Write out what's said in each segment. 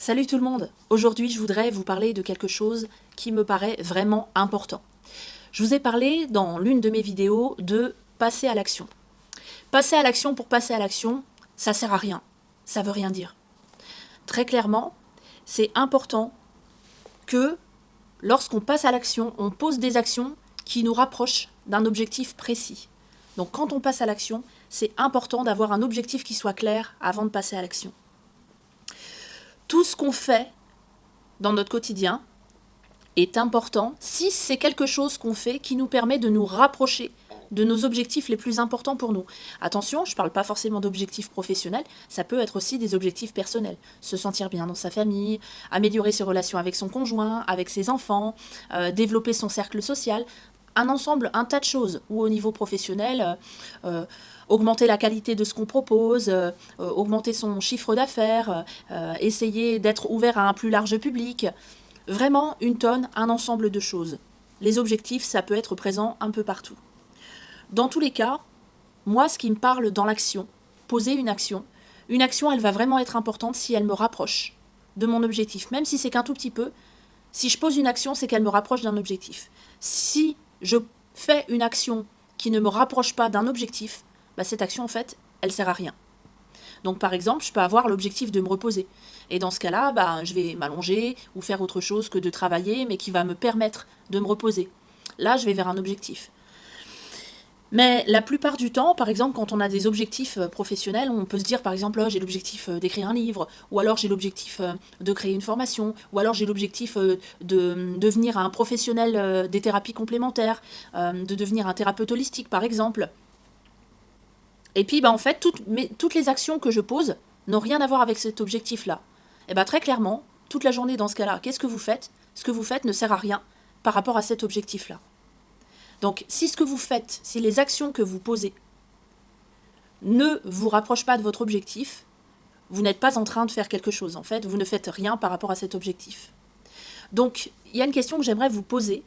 Salut tout le monde! Aujourd'hui, je voudrais vous parler de quelque chose qui me paraît vraiment important. Je vous ai parlé dans l'une de mes vidéos de passer à l'action. Passer à l'action pour passer à l'action, ça sert à rien. Ça veut rien dire. Très clairement, c'est important que lorsqu'on passe à l'action, on pose des actions qui nous rapprochent d'un objectif précis. Donc quand on passe à l'action, c'est important d'avoir un objectif qui soit clair avant de passer à l'action. Tout ce qu'on fait dans notre quotidien est important si c'est quelque chose qu'on fait qui nous permet de nous rapprocher de nos objectifs les plus importants pour nous. Attention, je ne parle pas forcément d'objectifs professionnels, ça peut être aussi des objectifs personnels. Se sentir bien dans sa famille, améliorer ses relations avec son conjoint, avec ses enfants, développer son cercle social, un ensemble, un tas de choses. Ou au niveau professionnel, augmenter la qualité de ce qu'on propose, augmenter son chiffre d'affaires, essayer d'être ouvert à un plus large public. Vraiment une tonne, un ensemble de choses. Les objectifs, ça peut être présent un peu partout. Dans tous les cas, moi, ce qui me parle dans l'action, poser une action, elle va vraiment être importante si elle me rapproche de mon objectif. Même si c'est qu'un tout petit peu, si je pose une action, c'est qu'elle me rapproche d'un objectif. Si je fais une action qui ne me rapproche pas d'un objectif, bah cette action, en fait, elle sert à rien. Donc par exemple, je peux avoir l'objectif de me reposer. Et dans ce cas-là, bah, je vais m'allonger ou faire autre chose que de travailler, mais qui va me permettre de me reposer. Là, je vais vers un objectif. Mais la plupart du temps, par exemple, quand on a des objectifs professionnels, on peut se dire, par exemple, oh, j'ai l'objectif d'écrire un livre, ou alors j'ai l'objectif de créer une formation, ou alors j'ai l'objectif de devenir un professionnel des thérapies complémentaires, de devenir un thérapeute holistique, par exemple. Et puis, bah, en fait, toutes les actions que je pose n'ont rien à voir avec cet objectif-là. Et bien, très clairement, toute la journée dans ce cas-là, qu'est-ce que vous faites? Ce que vous faites ne sert à rien par rapport à cet objectif-là. Donc, si ce que vous faites, si les actions que vous posez ne vous rapprochent pas de votre objectif, vous n'êtes pas en train de faire quelque chose. En fait, vous ne faites rien par rapport à cet objectif. Donc, il y a une question que j'aimerais vous poser,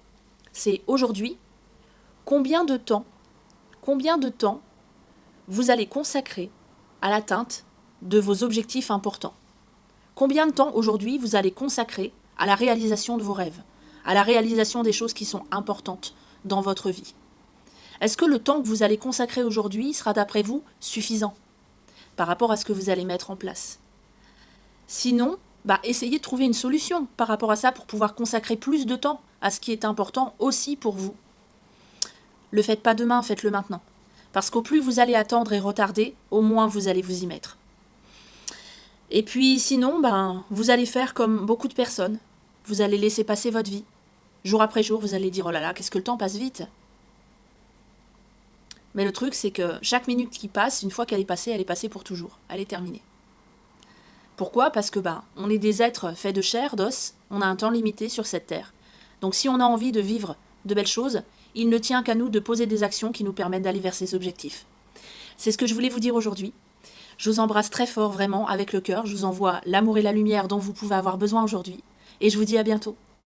c'est aujourd'hui, combien de temps vous allez consacrer à l'atteinte de vos objectifs importants? Combien de temps aujourd'hui vous allez consacrer à la réalisation de vos rêves, à la réalisation des choses qui sont importantes dans votre vie? Est-ce que le temps que vous allez consacrer aujourd'hui sera d'après vous suffisant par rapport à ce que vous allez mettre en place? Sinon, essayez de trouver une solution par rapport à ça pour pouvoir consacrer plus de temps à ce qui est important aussi pour vous. Le faites pas demain, faites-le maintenant. Parce qu'au plus vous allez attendre et retarder, au moins vous allez vous y mettre. Et puis sinon, vous allez faire comme beaucoup de personnes. Vous allez laisser passer votre vie. Jour après jour, vous allez dire « Oh là là, qu'est-ce que le temps passe vite !» Mais le truc, c'est que chaque minute qui passe, une fois qu'elle est passée pour toujours. Elle est terminée. Pourquoi? Parce que on est des êtres faits de chair, d'os, on a un temps limité sur cette terre. Donc si on a envie de vivre de belles choses, il ne tient qu'à nous de poser des actions qui nous permettent d'aller vers ces objectifs. C'est ce que je voulais vous dire aujourd'hui. Je vous embrasse très fort, vraiment, avec le cœur. Je vous envoie l'amour et la lumière dont vous pouvez avoir besoin aujourd'hui. Et je vous dis à bientôt.